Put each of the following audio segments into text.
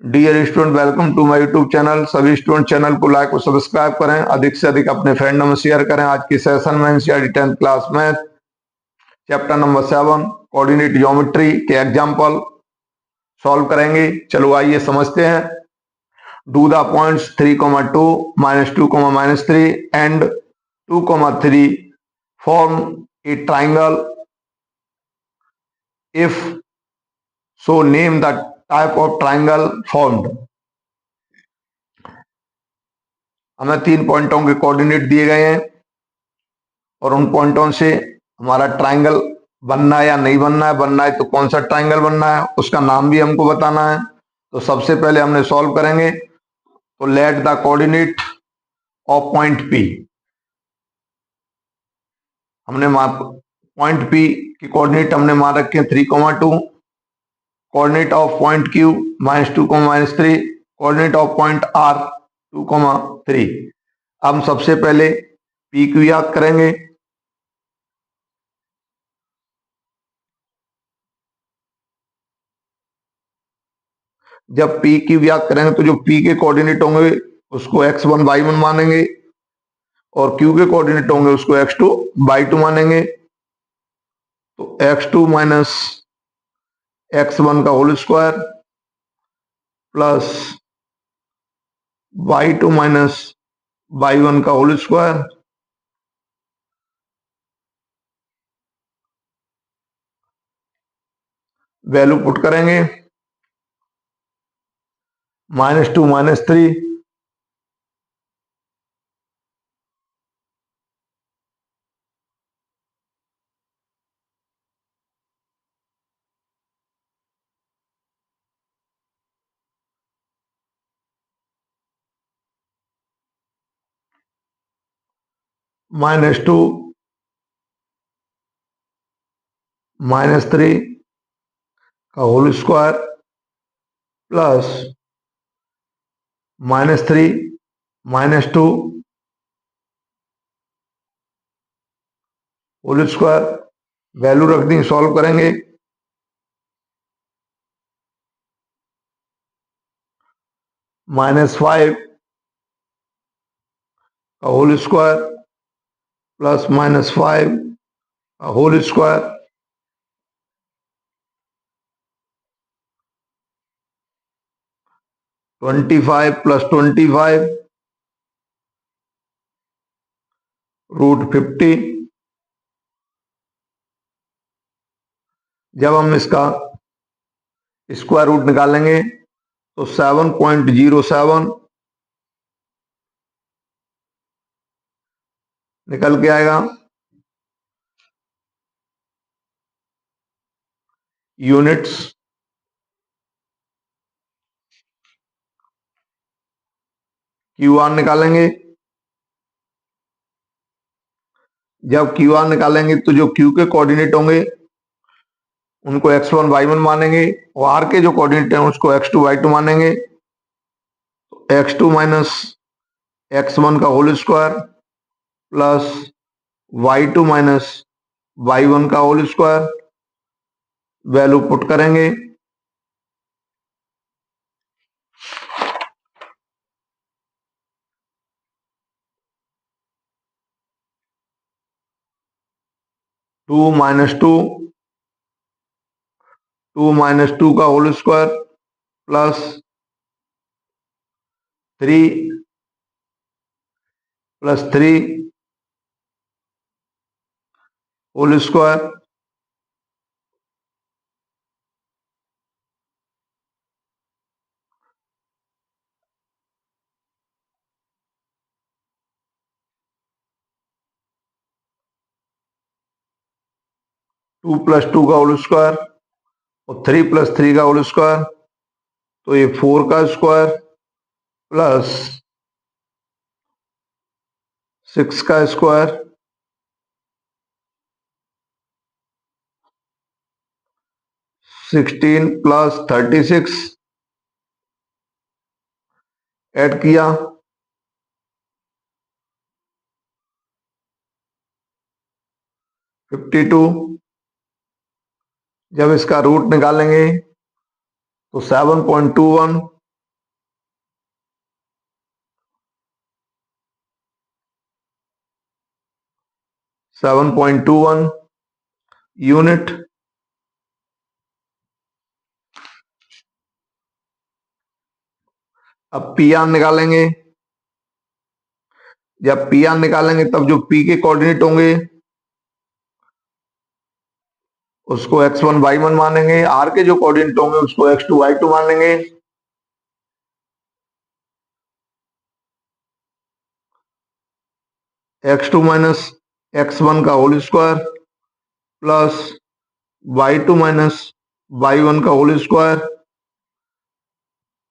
Dear student, welcome to my YouTube channel. सभी student channel को like और subscribe करें, अधिक से अधिक अपने फ्रेंड में शेयर करें। आज की सेशन में NCERT 10th class math chapter number 7 coordinate geometry के एग्जाम्पल सॉल्व करेंगे। चलो आइए समझते हैं। Do the points 3,2 -2, -3 and 2,3 form A triangle. If so name the type of triangle formed. हमें 3 पॉइंटों के कोऑर्डिनेट दिए गए हैं और उन पॉइंटों से हमारा ट्राइंगल बनना है या नहीं बनना है। बनना है तो कौन सा ट्राइंगल बनना है, उसका नाम भी हमको बताना है। तो सबसे पहले हमने सॉल्व करेंगे। तो let the coordinate of point P. हमने पॉइंट पी की कोऑर्डिनेट हमने मान रखे हैं 3,2। Coordinate of point Q -2, -3। Coordinate of point R 2,3। हम सबसे पहले पी क्यू याद करेंगे। जब पी की याद करेंगे तो जो पी के कोऑर्डिनेट होंगे उसको x1 y1 मानेंगे और क्यू के कोऑर्डिनेट होंगे उसको x2 y2 मानेंगे। तो x2 माइनस x1 का whole square plus y2 minus y1 का होल स्क्वायर वैल्यू पुट करेंगे। -2 -3 -2 -3 का whole square plus -3 -2 whole square. Value रख दी, सॉल्व करेंगे। -5 का होल स्क्वायर प्लस -5 का होल स्क्वायर। √25 + 25 √50। जब हम इसका स्क्वायर रूट निकालेंगे तो 7.07 निकल के आएगा। यूनिट्स क्यू आर निकालेंगे। जब क्यू आर निकालेंगे तो जो क्यू के कोऑर्डिनेट होंगे उनको x1 y1 मानेंगे और आर के जो कोऑर्डिनेट हैं उसको x2 y2 मानेंगे। x2 माइनस x1 का whole square plus y2 minus y1 का होल स्क्वायर वैल्यू पुट करेंगे। टू माइनस टू का whole square plus 3 + 3 whole square. Two plus two का होल स्क्वायर और 3 + 3 का होल स्क्वायर, तो ये 4 का स्क्वायर प्लस 6 का स्क्वायर 16 + 36 ऐड किया 52। जब इसका रूट निकालेंगे तो 7.21 7.21 यूनिट। अब पी आर निकालेंगे। जब पी आर निकालेंगे तब जो पी के कोऑर्डिनेट होंगे उसको x1 y1 मानेंगे, आर के जो कोऑर्डिनेट होंगे उसको x2 y2 मान लेंगे। x2 माइनस x1 का whole square plus y2 minus y1 का होल स्क्वायर,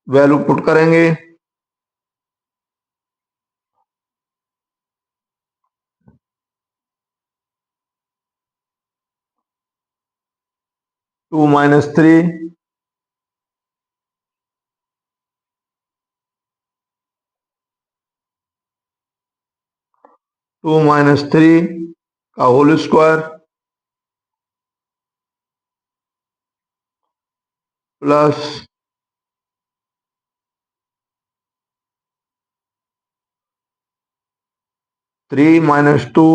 वैल्यू पुट करेंगे। 2 माइनस 3 2 माइनस 3 का whole square plus 3 minus 2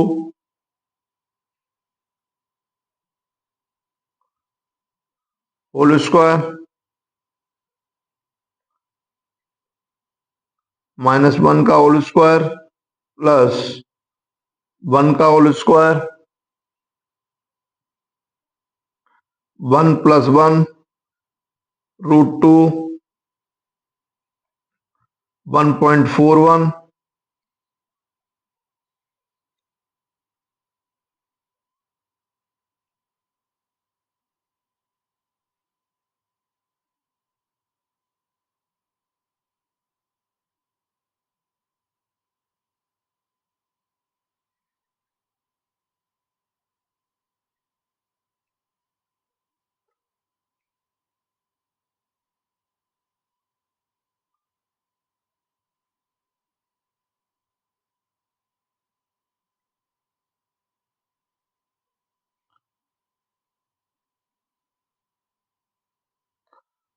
whole square minus 1 का होल स्क्वायर प्लस 1 का होल स्क्वायर, 1 प्लस 1 √2 1.41।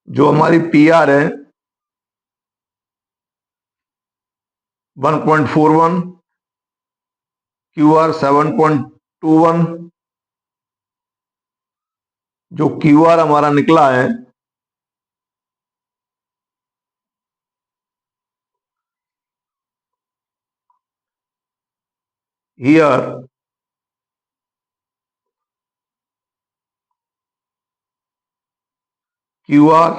जो हमारी पी आर है 1.41, क्यू आर 7.21, जो क्यू आर हमारा निकला है हियर क्यू आर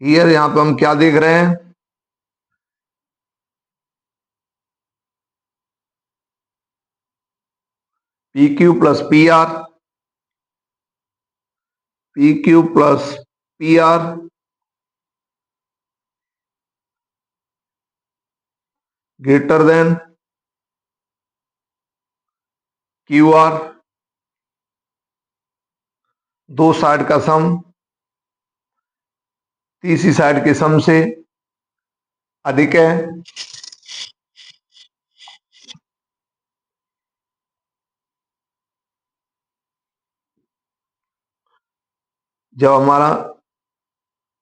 हियर, यहां पे हम क्या देख रहे हैं, P Q plus P are, P Q plus P R greater than Q are. दो साइड का सम तीसरी साइड के सम से अधिक है। जब हमारा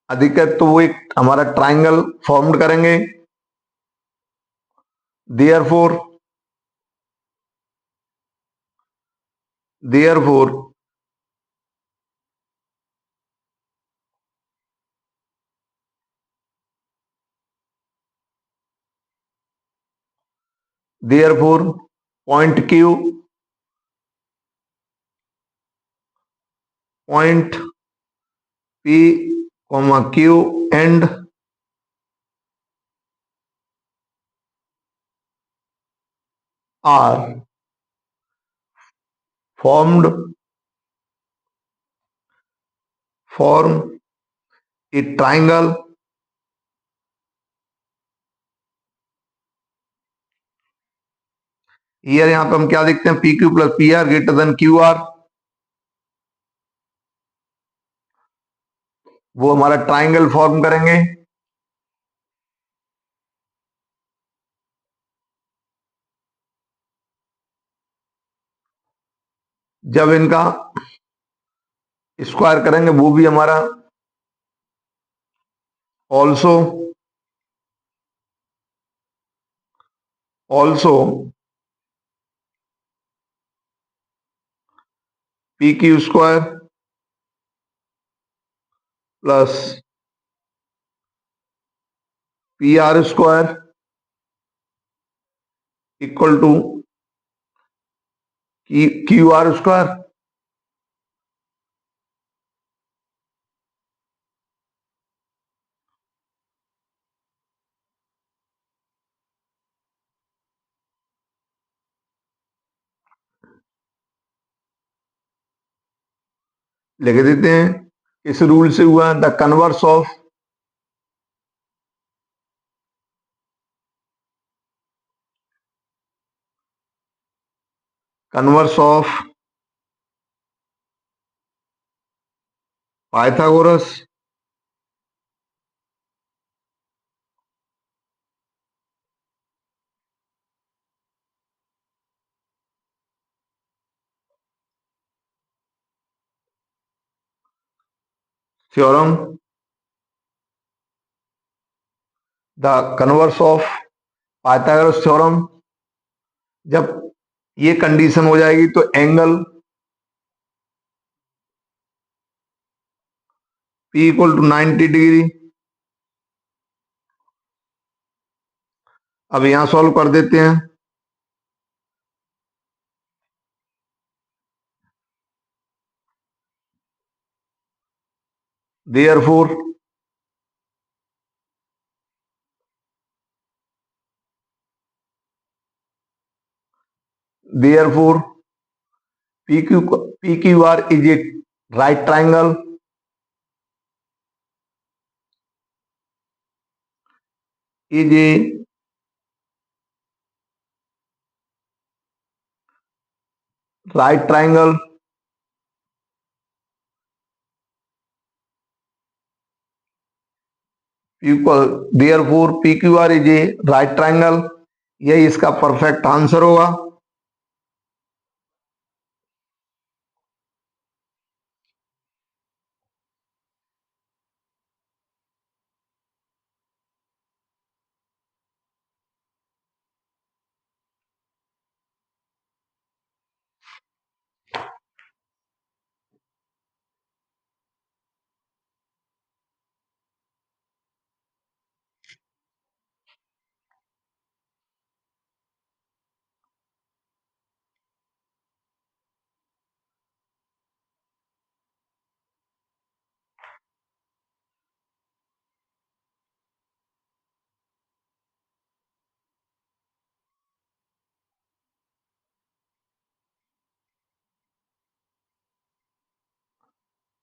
अधिक है तो वो एक हमारा ट्राइंगल फॉर्म्ड करेंगे। Therefore therefore therefore point Q, point P comma Q and R formed form a triangle here. यहां पे हम क्या देखते हैं, P Q plus P R greater than Q R. वो हमारा ट्राइंगल फॉर्म करेंगे। जब इनका स्क्वायर करेंगे वो भी हमारा also also P Q square plus P R square equal to Q R square. लिख देते हैं, इस रूल से हुआ the converse of Pythagoras theorem, the converse of Pythagoras theorem. जब ये कंडीशन हो जाएगी तो angle P equal to 90 degree. अब यहां सॉल्व कर देते हैं। Therefore therefore P Q R is a right triangle is a right triangle therefore P Q R is a right triangle. यही इसका परफेक्ट आंसर होगा।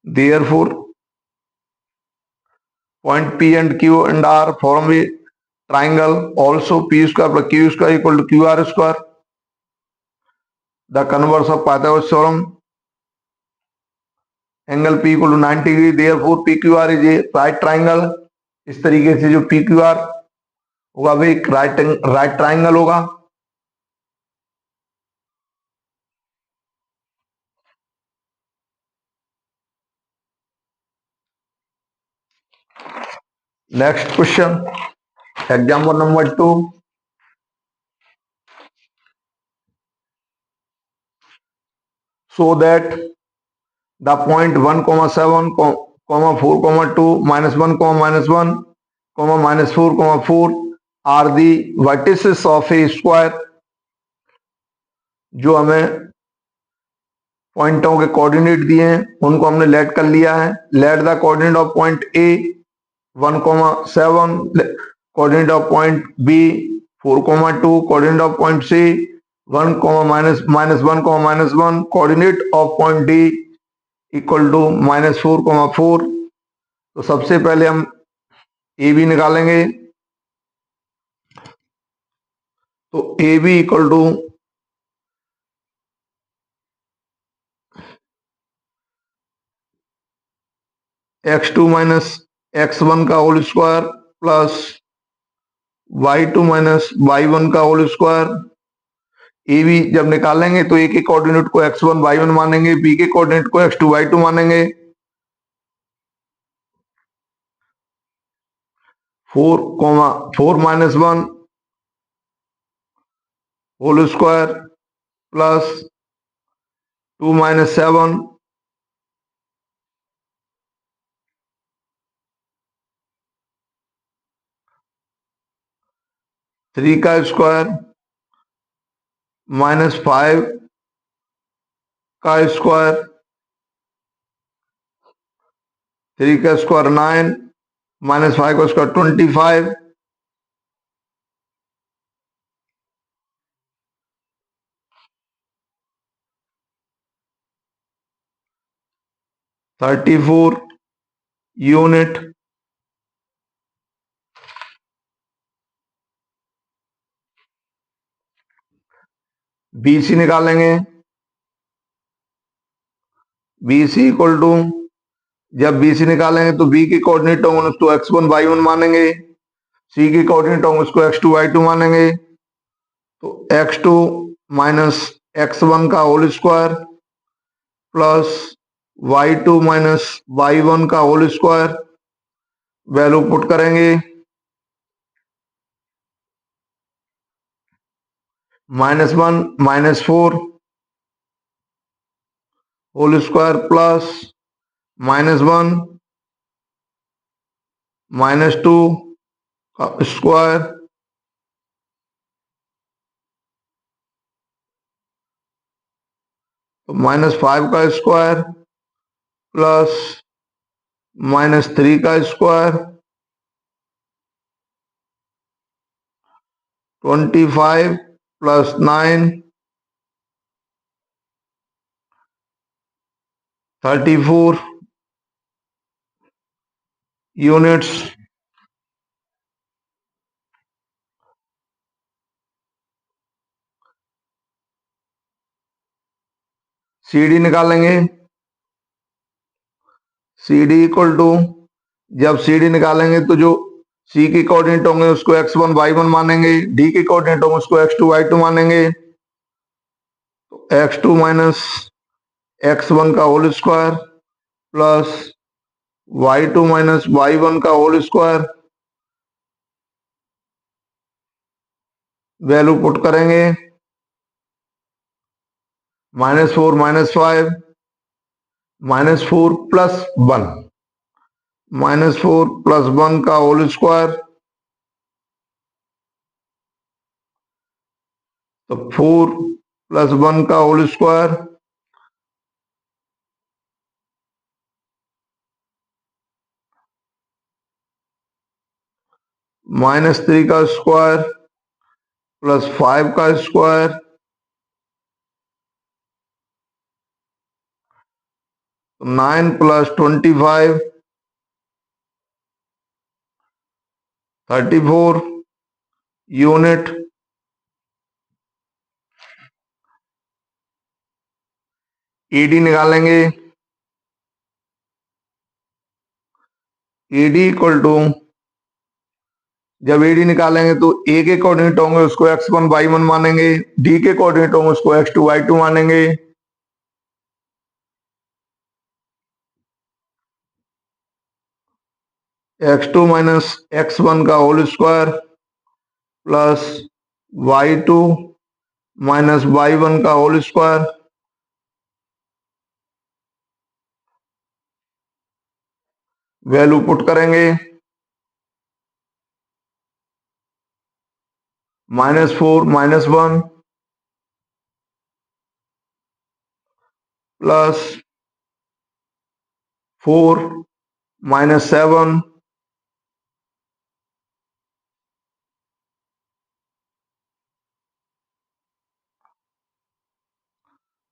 Therefore point P and Q and R form a triangle. Also P square plus Q square equal to QR square. The converse of Pythagoras theorem, angle P equal to 90 degree. Therefore PQR is a right triangle। इस तरीके से जो PQR होगा वो एक right triangle होगा। Next question, example number 2। so that the point 1,7, 4,2, -1, -1, -4, 4 are the vertices of a square। जो हमें पॉइंटों के कोऑर्डिनेट दिए हैं उनको हमने लेट कर लिया है। Let the coordinate of point A 1,7, coordinate of point B 4,2, coordinate of point C 1, -1, coordinate of point D equal to -4, 4। तो सबसे पहले हम ए बी निकालेंगे। तो A B equal to x2 minus x1 का whole square plus y2 minus y1 का whole square. A B जब निकालेंगे तो ए के कोऑर्डिनेट को x1 y1 मानेंगे, बी के कोऑर्डिनेट को x2 y2 मानेंगे। 4 minus 1 whole square plus 2 minus 7 3 का स्क्वायर माइनस 5 का स्क्वायर, 3 का स्क्वायर 9 माइनस 5 का स्क्वायर 25, 34 यूनिट। BC निकालेंगे, BC इक्वल टू, जब BC निकालेंगे तो B के कोऑर्डिनेट होंगे उसको x1 y1 मानेंगे, C के कोऑर्डिनेट होंगे उसको x2 y2 मानेंगे। तो x2 माइनस x1 का whole square plus y2 minus y1 का होल स्क्वायर, वैल्यू पुट करेंगे, -1 -4 होल स्क्वायर प्लस -1 -2 का स्क्वायर, तो -5 का स्क्वायर प्लस -3 का स्क्वायर, 25 प्लस 9 34 यूनिट्स। CD निकालेंगे, CD इक्वल टू, जब CD निकालेंगे तो जो C के कोऑर्डिनेट होंगे उसको x1 y1 मानेंगे, D के कोऑर्डिनेट होंगे उसको x2 y2 मानेंगे। तो x2 माइनस x1 का whole square plus y2 minus y1 का होल स्क्वायर, वैल्यू पुट करेंगे, -4 -5 -4 प्लस 1, -4 प्लस 1 का होल स्क्वायर, तो 4 प्लस 1 का होल स्क्वायर -3 का स्क्वायर प्लस 5 का स्क्वायर, 9 प्लस 25 34 यूनिट। ED निकालेंगे, ED इक्वल टू, जब ED निकालेंगे तो A के कोऑर्डिनेट होंगे उसको x1 y1 मानेंगे, D के कोऑर्डिनेट होंगे उसको x2 y2 मानेंगे। x2 माइनस x1 का whole square plus y2 minus y1 का होल स्क्वायर, वैल्यू पुट करेंगे, -4 -1 प्लस 4 -7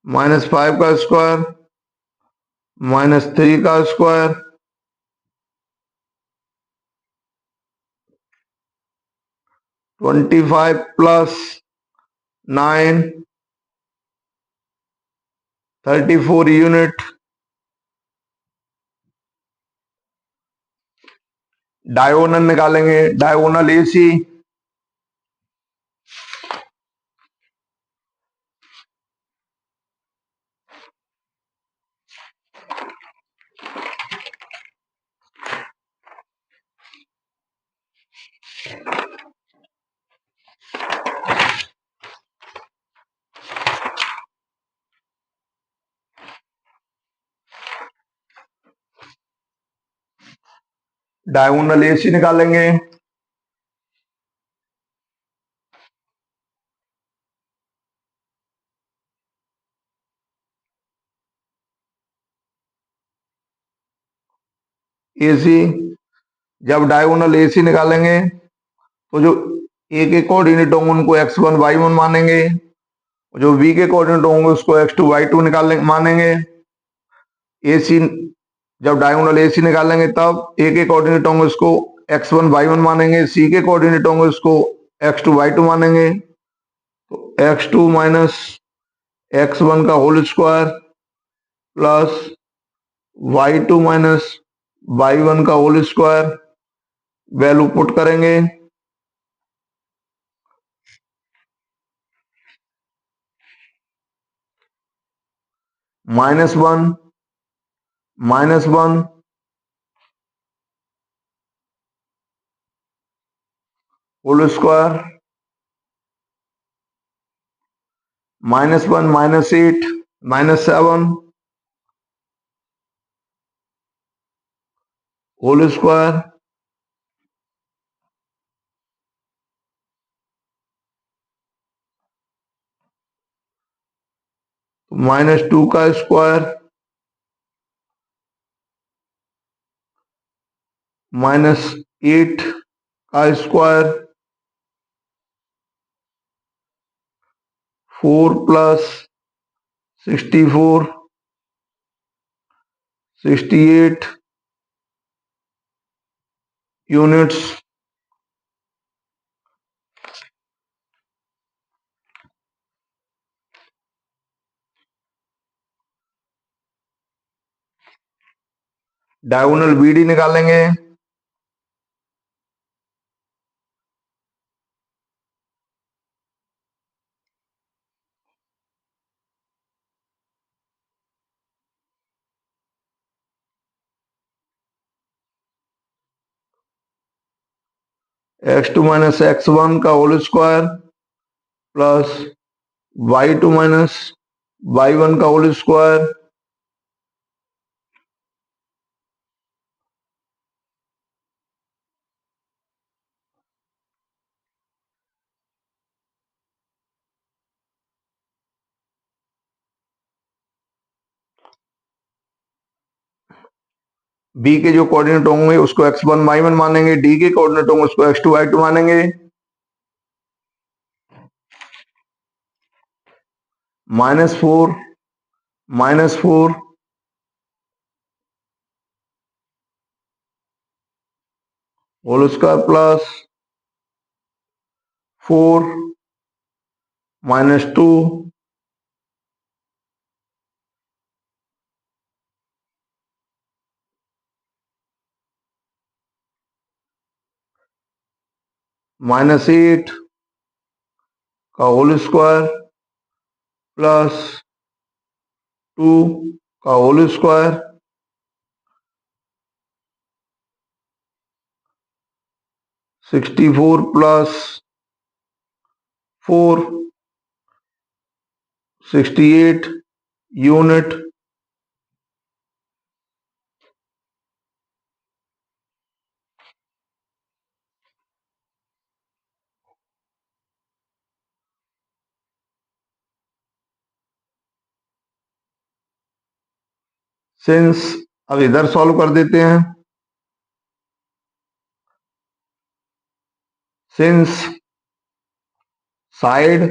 -5 का स्क्वायर -3 का स्क्वायर, 25 प्लस 9 34 यूनिट। डायगोनल निकालेंगे, डायगोनल AC डायगोनल AC निकालेंगे, AC जब डायगोनल AC निकालेंगे तो जो A के कोऑर्डिनेट होंगे उनको x1 y1 मानेंगे, जो B के कोऑर्डिनेट होंगे उसको x2 y2 मानेंगे। AC जब डायगोनल AC निकालेंगे तब A के कोऑर्डिनेट होंगे उसको x1 y1 मानेंगे, C के कोऑर्डिनेट होंगे उसको x2 y2 मानेंगे। तो x2 माइनस x1 का whole square plus y2 minus y1 का होल स्क्वायर, वैल्यू पुट करेंगे, -1 -1 होल स्क्वायर, -1 -8 -7 होल स्क्वायर, -2 का स्क्वायर -8 का square, 4 plus 64 68 units. Diagonal BD निकालेंगे, x2 माइनस x1 का whole square plus y2 minus y1 का whole square, B के जो coordinate होंगे उसको x1 y1 मानेंगे, D के कोऑर्डिनेट होंगे उसको x2 y2 मानेंगे। -4 -4 होल स्क्वायर प्लस 4 -2 -8 का होल स्क्वायर प्लस 2 का होल स्क्वायर, 64 प्लस 4 68 यूनिट। सिंस अब इधर सॉल्व कर देते हैं, since side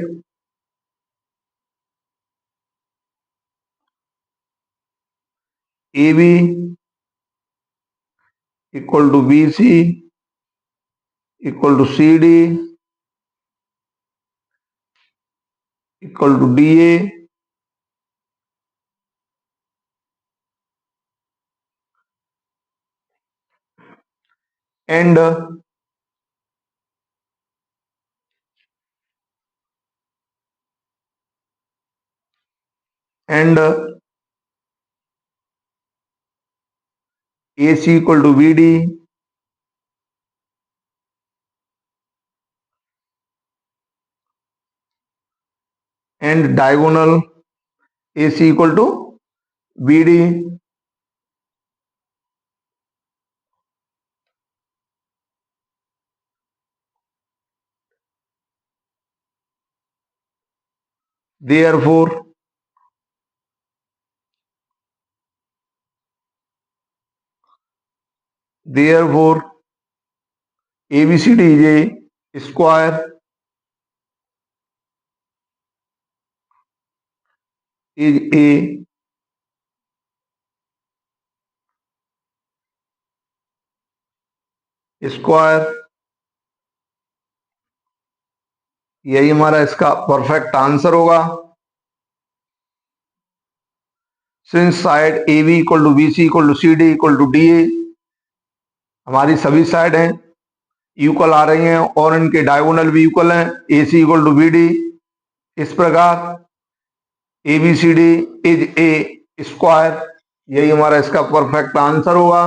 AB equal to BC equal to CD equal to DA, and and AC equal to BD and diagonal AC equal to BD. Therefore, therefore ABCD is a square is a square. यही हमारा इसका perfect answer होगा. Since side AB equal to BC equal to CD equal to DA, हमारी सभी side हैं equal आ रही हैं और इनके डायगोनल भी इक्वल हैं. AC equal to BD. इस प्रकार ABCD इज ए स्क्वायर. यही हमारा इसका परफेक्ट आंसर होगा.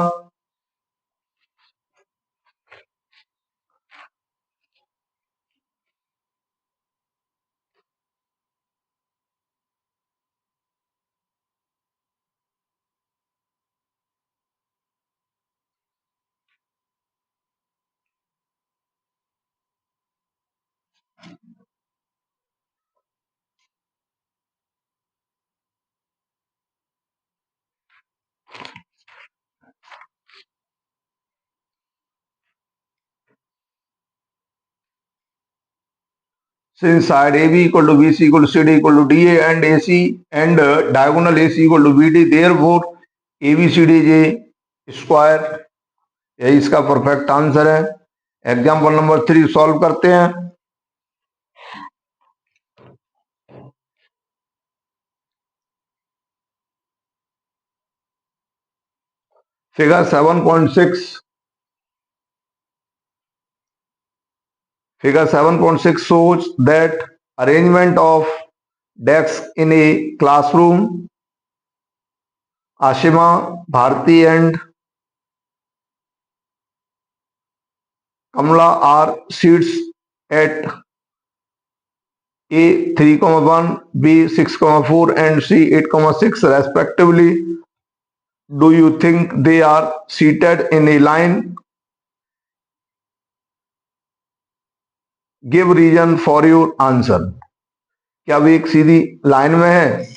Since side AB equal to BC equal to CD equal to DA and AC and diagonal AC equal to BD, therefore ABCD is a square. यही इसका perfect answer है. Example number 3 solve करते हैं. Figure 7.6. Figure 7.6 shows that arrangement of desks in a classroom. Ashima, Bharti and Kamala are seats at A 3,1, B 6,4 and C 8,6 respectively. Do you think they are seated in a line? Give reason for your answer. क्या वे एक सीधी line में है?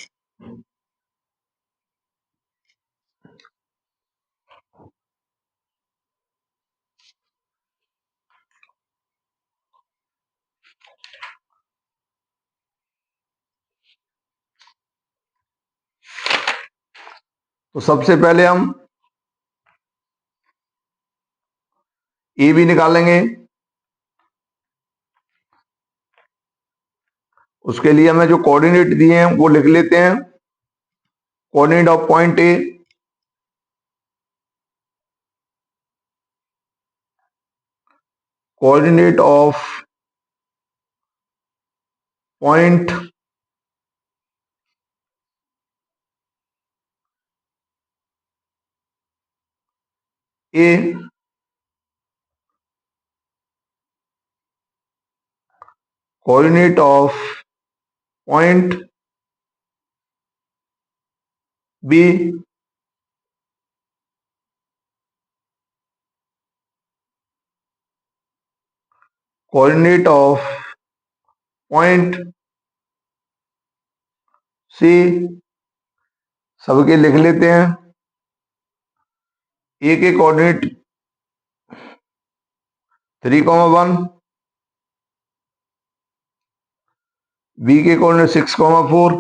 तो सबसे पहले हम ए B निकालेंगे. उसके लिए हमें जो कोऑर्डिनेट दिए हैं वो लिख लेते हैं. Coordinate of point A, coordinate of point A, coordinate of point B, coordinate of point C. सबके लिख लेते हैं. ए के कोऑर्डिनेट 3,1, बी के कोऑर्डिनेट 6,4,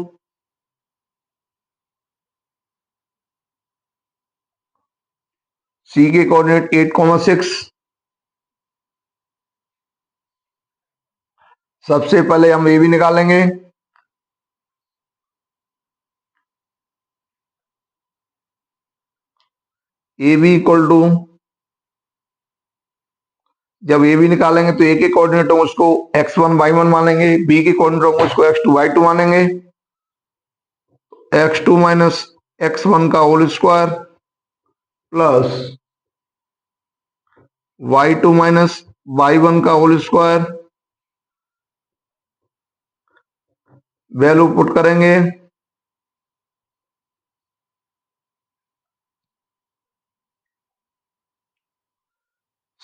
सी के कोऑर्डिनेट 8,6. सबसे पहले हम ए बी निकालेंगे. ए बी इक्वल टू जब ए भी निकालेंगे तो ए के कोऑर्डिनेट होंगे उसको x1 y1 मानेंगे, बी के कोऑर्डिनेट होंगे उसको x2 y2 मानेंगे। x2 माइनस x1 का whole square plus y2 minus y1 का होल स्क्वायर, वैल्यू पुट करेंगे।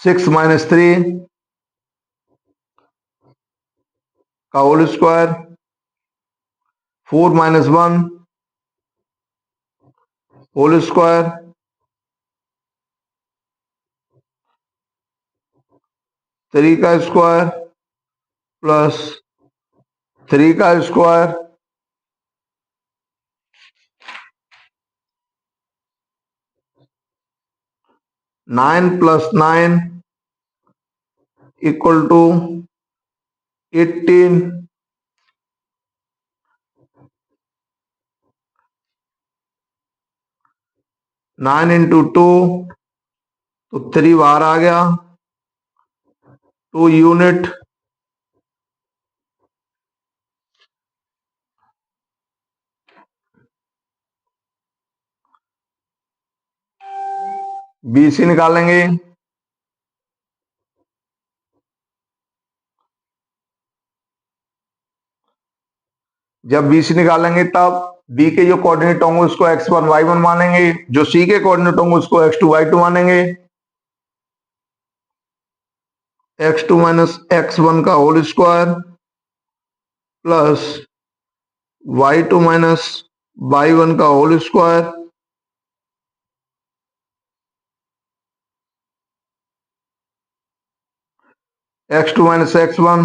6 माइनस 3 का whole square, 4 minus 1 whole square, 3 का स्क्वायर प्लस 3 का square, 9 plus 9 equal to 18। 9 into 2 तो 3 बाहर आ गया, 2 यूनिट। BC निकालेंगे। जब BC निकालेंगे तब B के जो कोऑर्डिनेट होंगे उसको x1 y1 मानेंगे, जो C के कोऑर्डिनेट होंगे उसको x2 y2 मानेंगे। x2 माइनस x1 का whole square plus y2 minus y1 का whole square, x2 minus x1,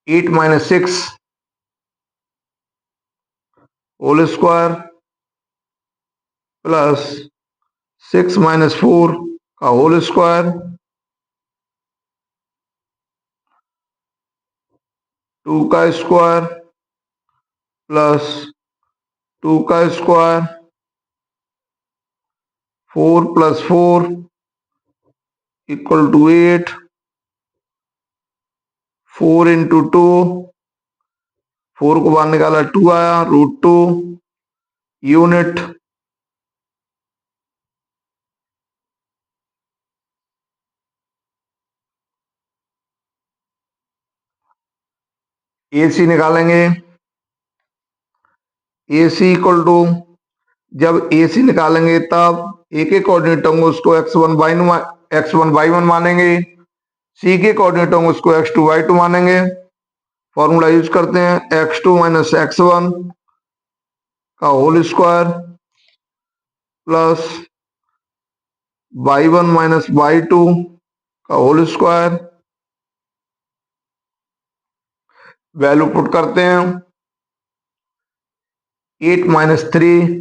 8 minus 6 whole square plus 6 minus 4 का होल स्क्वायर, 2 का स्क्वायर प्लस 2 का square, 4 plus 4 equal to 8, 4 into 2, 4 को बाहर निकाला 2 आया, √2 यूनिट। AC निकालेंगे। AC इक्वल टू, जब AC निकालेंगे तब A के कोऑर्डिनेट होंगे उसको x1 y1 मानेंगे, C के कोऑर्डिनेट होंगे उसको x2 y2 मानेंगे। फॉर्मूला यूज करते हैं, x2 माइनस x1 का whole square plus y1 minus y2 का होल स्क्वायर, वैल्यू पुट करते हैं। 8 minus 3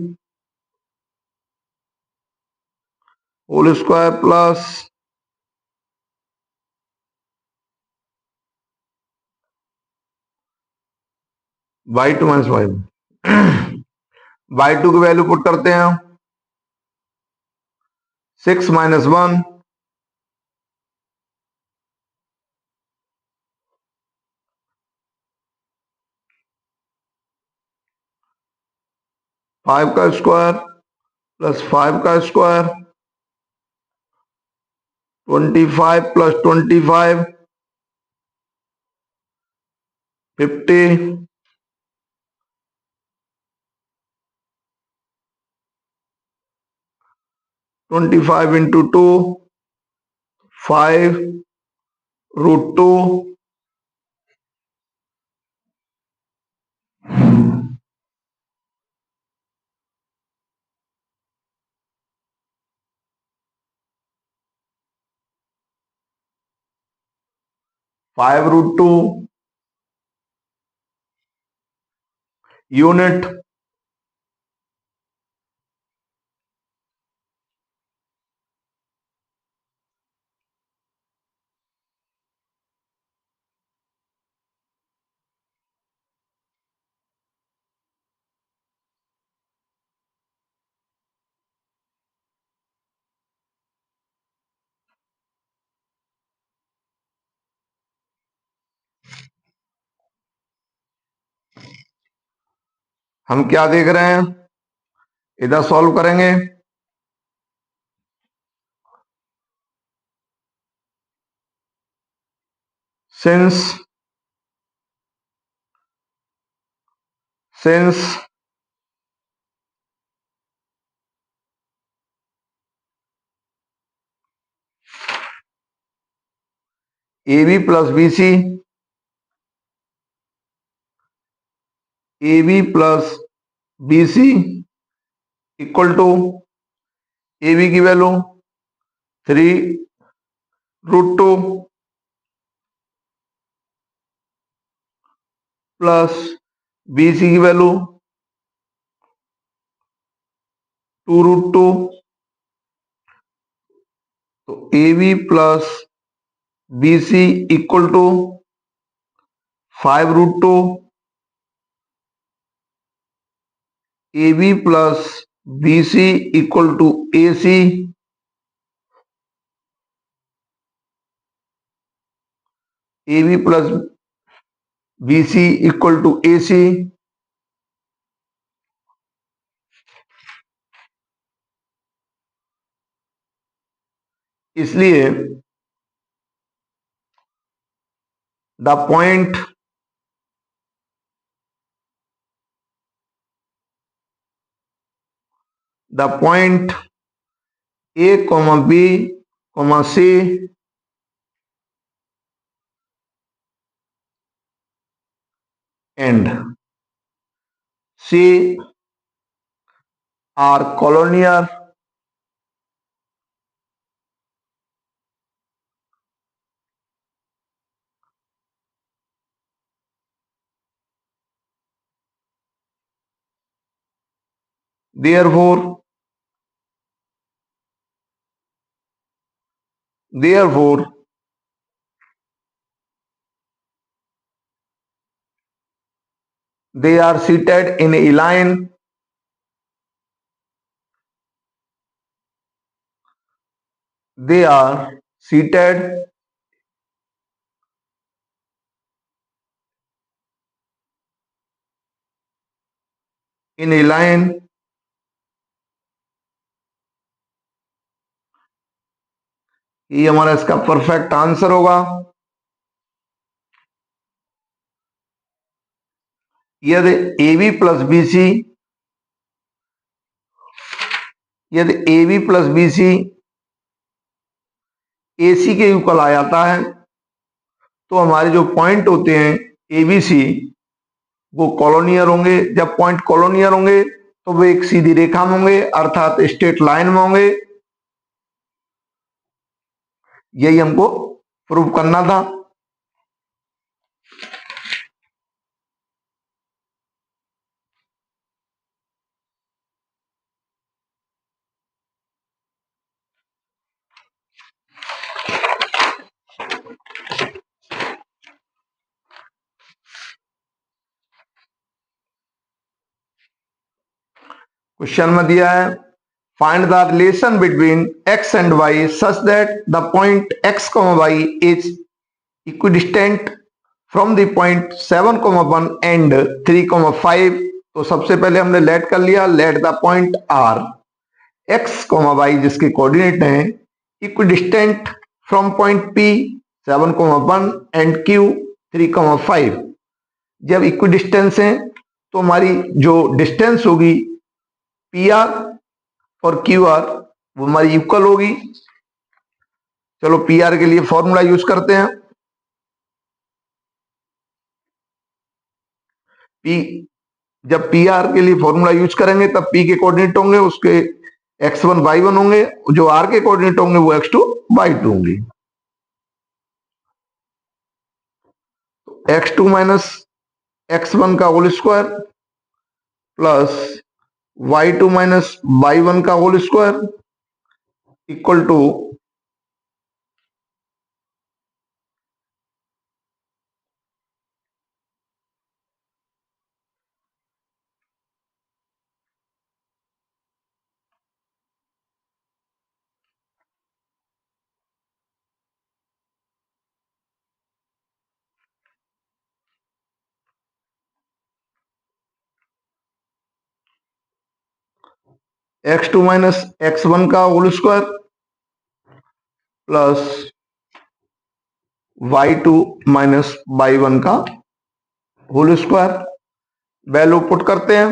whole square plus y2 minus y2 की वैल्यू पुट करते हैं। 6 माइनस 1 5 का स्क्वायर प्लस 5 का स्क्वायर, 25 प्लस 25 50, 25 इंटू 2 5 √2 5 √2 यूनिट। हम क्या देख रहे हैं, इधर सॉल्व करेंगे। Since since A B plus B C, A B plus B C equal to A B की वैल्यू 3√2 प्लस बी सी की वैल्यू 2√2। तो A B plus B C equal to 5√2, A B plus B C equal to A C, A B plus B C equal to A C. इसलिए the point A comma B comma C and C are collinear therefore therefore they are seated in a line, they are seated in a line ये हमारा इसका perfect answer होगा। यदि A B plus B C यदि A B plus B C A C के equal आ जाता है तो हमारे जो पॉइंट होते हैं ए बी सी वो कॉलोनियर होंगे। जब पॉइंट कॉलोनियर होंगे तो वो एक सीधी रेखा में होंगे अर्थात स्ट्रेट लाइन में होंगे। यही हमको प्रूव करना था। क्वेश्चन में दिया है find the relation between x and y such that the point x comma y is equidistant from the point 7,1 and 3,5। तो सबसे पहले हमने लेट कर लिया, let the point R x comma y जिसके कोऑर्डिनेट हैं equidistant from point P 7,1 and Q 3,5। जब equidistance है तो हमारी जो डिस्टेंस होगी पी आर और क्यू आर वो हमारी इक्वल होगी। चलो पी आर के लिए फॉर्मूला यूज करते हैं। पी जब पी आर के लिए फॉर्मूला यूज करेंगे तब पी के कोऑर्डिनेट होंगे उसके x1 y1 होंगे, जो आर के कोऑर्डिनेट होंगे वो x2 y2 होंगे। x2 माइनस x1 का whole square plus y2 minus y1 का whole square equal to x2 minus x1 का whole square plus y2 minus y1 का होल स्क्वायर। वैल्यू पुट करते हैं।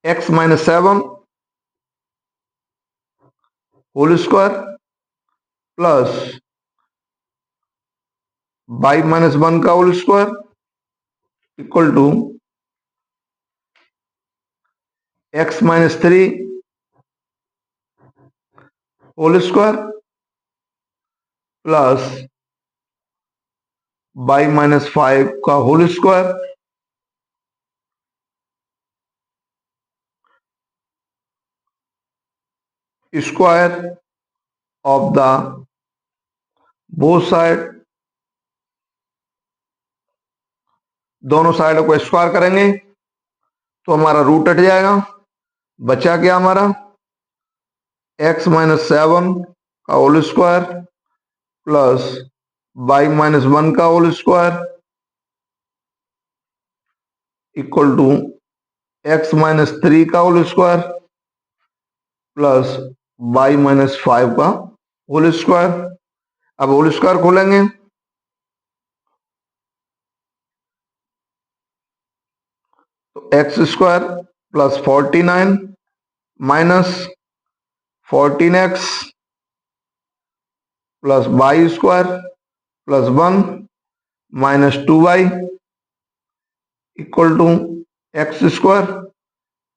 x minus 7 whole square plus y minus 1 का whole square equal to x minus 3 whole square plus y minus 5 का whole square square of the both side. दोनों साइडों को square करेंगे तो हमारा रूट हट जाएगा। बचा क्या हमारा x माइनस 7 का whole square plus y minus 1 का whole square equal to x minus 3 का whole square plus y minus 5 का होल स्क्वायर। अब होल स्क्वायर खोलेंगे तो x square plus 49 minus 14x plus y square plus 1 minus 2y equal to x square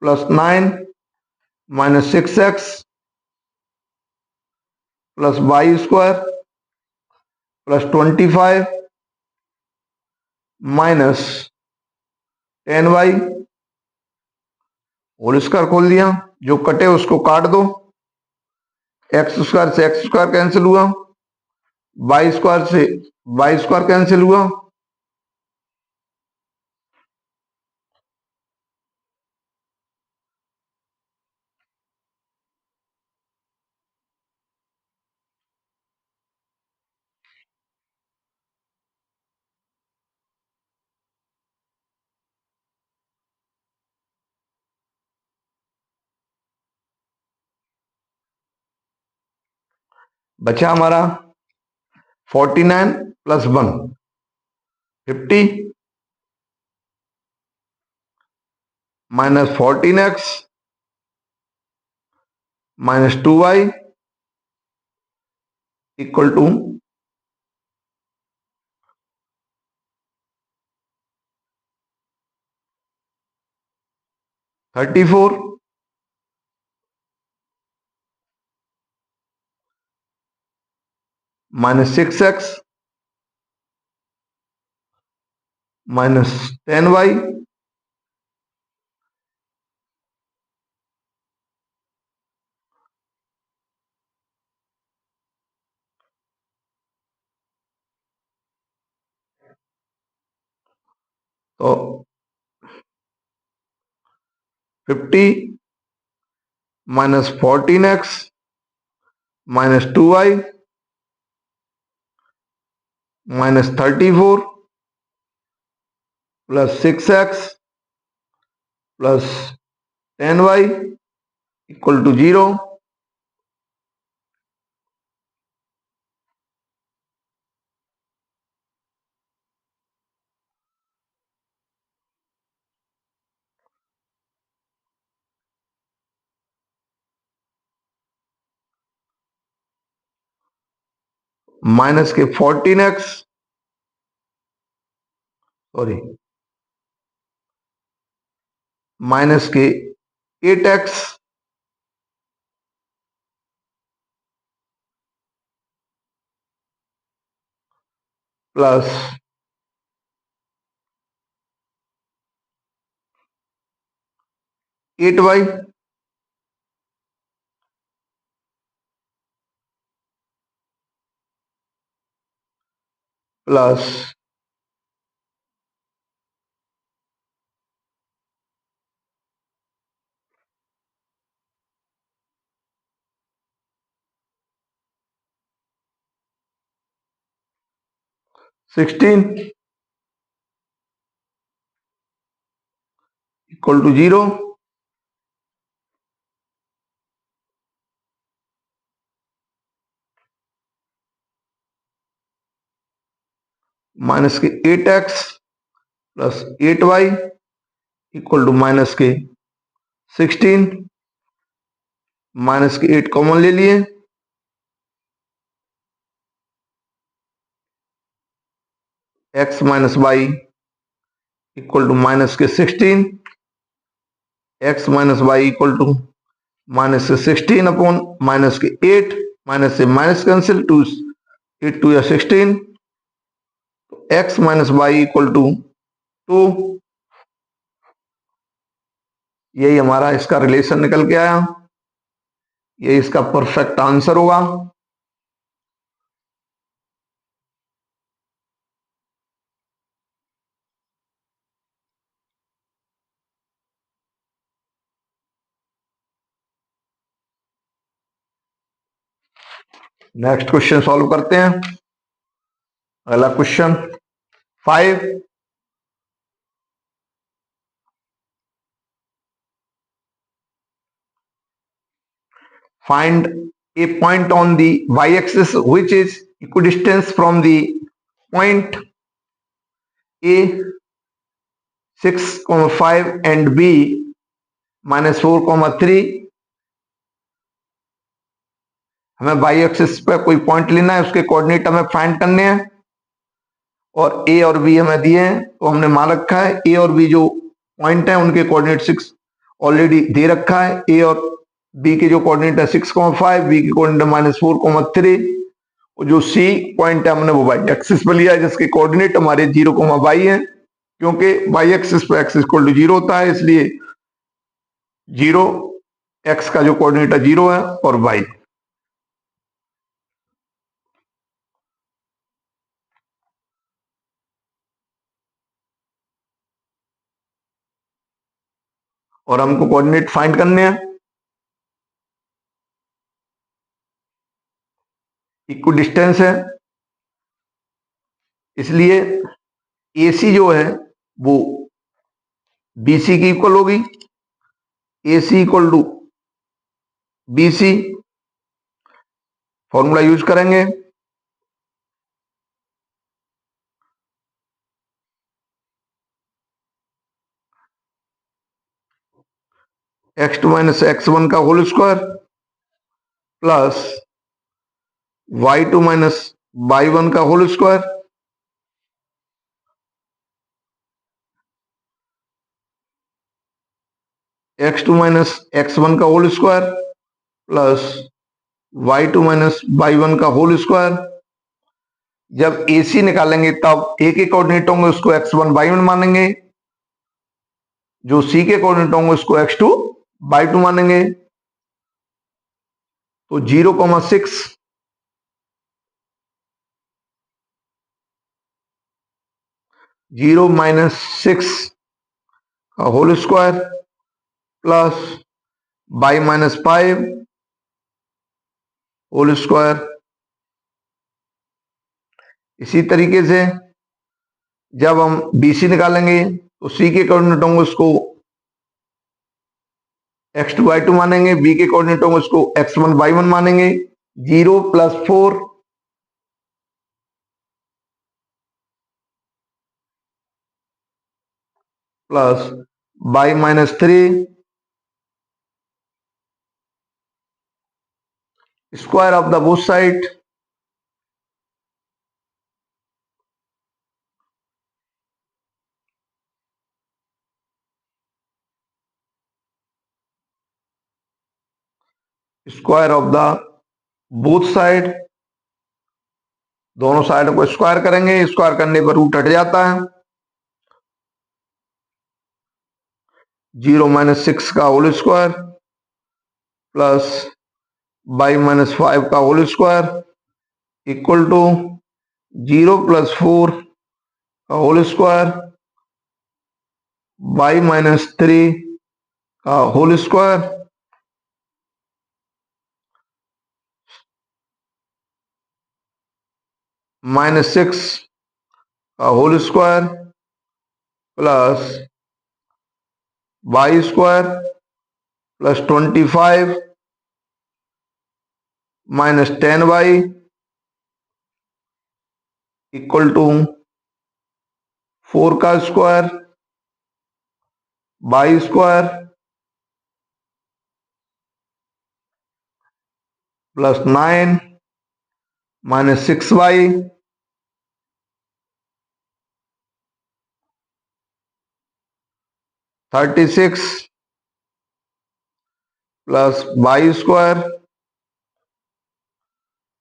plus 9 minus 6x plus y square plus 25 minus 10y। Whole square खोल दिया। जो कटे उसको काट दो। एक्स स्क्वायर से एक्स स्क्वायर कैंसिल हुआ, y square से वाई स्क्वायर कैंसिल हुआ, बचा हमारा 49 plus 1 50 minus 14x minus 2y equal to 34 minus 6x minus 10y तो 50 minus 14x minus 2y minus 34 plus 6x plus 10y equal to 0। Minus के 14x sorry minus के 8x plus 8y plus 16 equal to 0, minus के 8x plus 8y equal to minus के 16, minus के 8 common ले लिए, x minus y equal to minus के 16, x minus y equal to minus से 16 upon minus के 8, minus से माइनस कैंसिल, 8 टू या 16, x minus y equal to 2। यही हमारा इसका रिलेशन निकल के आया, ये इसका परफेक्ट आंसर होगा। नेक्स्ट क्वेश्चन सॉल्व करते हैं। अगला question 5, find a point on the y-axis which is equidistant from the point A 6,5 and B -4,3। हमें वाई एक्सिस पे कोई पॉइंट लेना है, उसके कोऑर्डिनेट हमें फाइंड करने हैं और ए और बी हमें दिए हैं, तो हमने मान रखा है ए और बी जो पॉइंट है उनके कोऑर्डिनेट 6 ऑलरेडी दे रखा है। ए और बी के जो कोऑर्डिनेट है 6,5, बी के कोऑर्डिनेट -4,3 और जो सी पॉइंट है हमने वो वाई एक्सिस पे लिया है जिसके कोऑर्डिनेट हमारे 0,y है, क्योंकि वाई एक्सिस पे x इक्वल टू 0 होता है, इसलिए 0 x का जो कोऑर्डिनेट है 0 है और y। और हमको कोऑर्डिनेट फाइंड करने हैं। इक्व डिस्टेंस है, इसलिए AC जो है वो BC की इक्वल होगी। AC equal to BC, formula use करेंगे, x2 माइनस x1 का whole square plus y2 minus y1 का whole square, x2 minus x1 का whole square plus y2 minus y1 का होल स्क्वायर। जब AC निकालेंगे तब A के कोऑर्डिनेट होंगे उसको x1 y1 मानेंगे, जो C के कोऑर्डिनेट होंगे उसको x2 y2 मानेंगे। तो 0,6 0 माइनस 6 का whole square plus y minus 5 whole square. इसी तरीके से जब हम BC निकालेंगे तो C के कोऑर्डिनेट होंगे उसको x2 y2 मानेंगे, B के कोऑर्डिनेट होंगे उसको x1 y1 मानेंगे। 0 plus 4 plus y minus 3 square of the both side square of the both side, दोनों साइड को स्क्वायर करेंगे, स्क्वायर करने पर रूट हट जाता है। 0 माइनस 6 का whole square plus y minus 5 का whole square equal to 0 plus 4 का होल स्क्वायर y माइनस 3 का होल स्क्वायर माइनस 6 का whole square plus y square plus 25 minus 10y equal to 4 का square y square plus 9 minus 6y 36 plus y square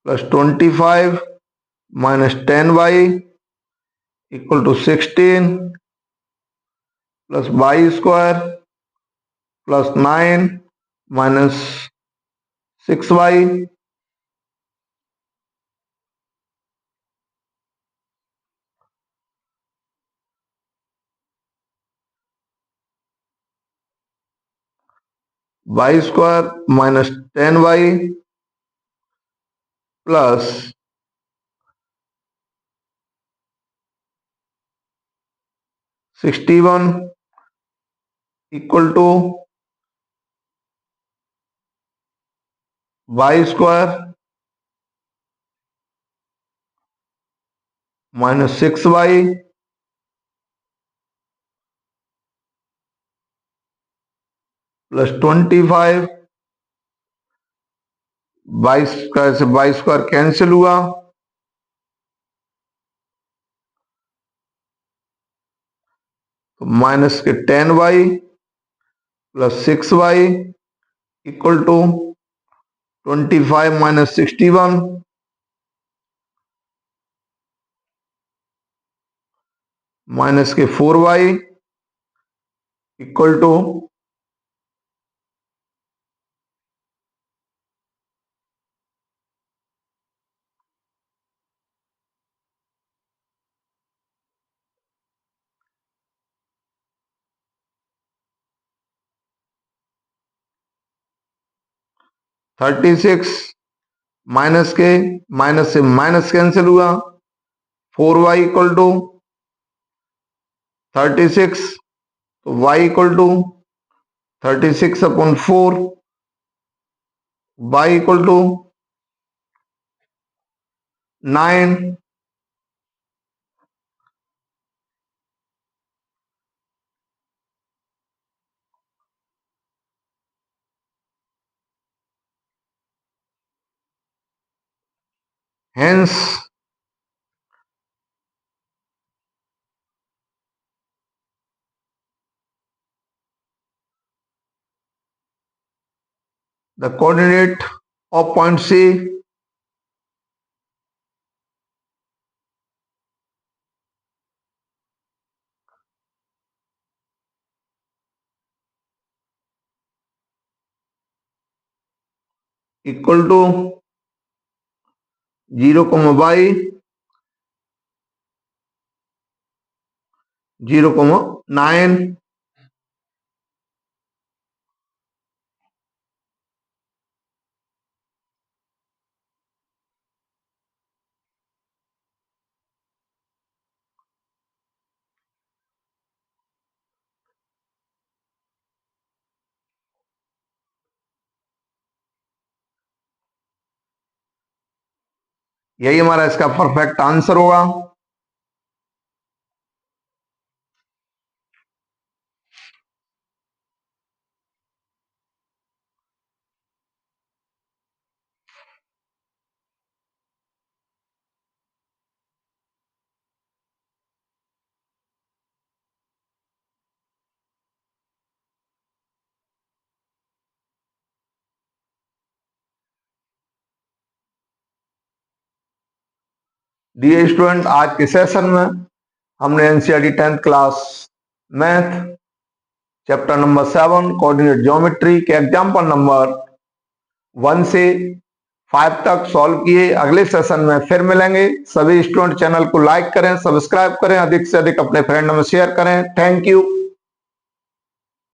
plus 25 minus 10y equal to 16 plus y square plus 9 minus 6y y square minus 10y plus 61 equal to y square minus 6y plus 25 y square से y square cancel हुआ तो minus के 10y plus 6y equal to 25 minus 61 minus के 4y equal to 36 minus के minus से minus cancel हुआ 4y equal to 36 तो y equal to 36 upon 4 y equal to 9 hence the coordinate of point C equal to 0, y 0,9 यही हमारा इसका perfect answer होगा। Dear student, आज के सेशन में हमने NCERT 10th class math chapter number 7 coordinate geometry के एग्जाम्पल नंबर 1 से 5 तक सॉल्व किए। अगले सेशन में फिर मिलेंगे। सभी स्टूडेंट चैनल को लाइक करें, सब्सक्राइब करें, अधिक से अधिक अपने फ्रेंड में शेयर करें। Thank you.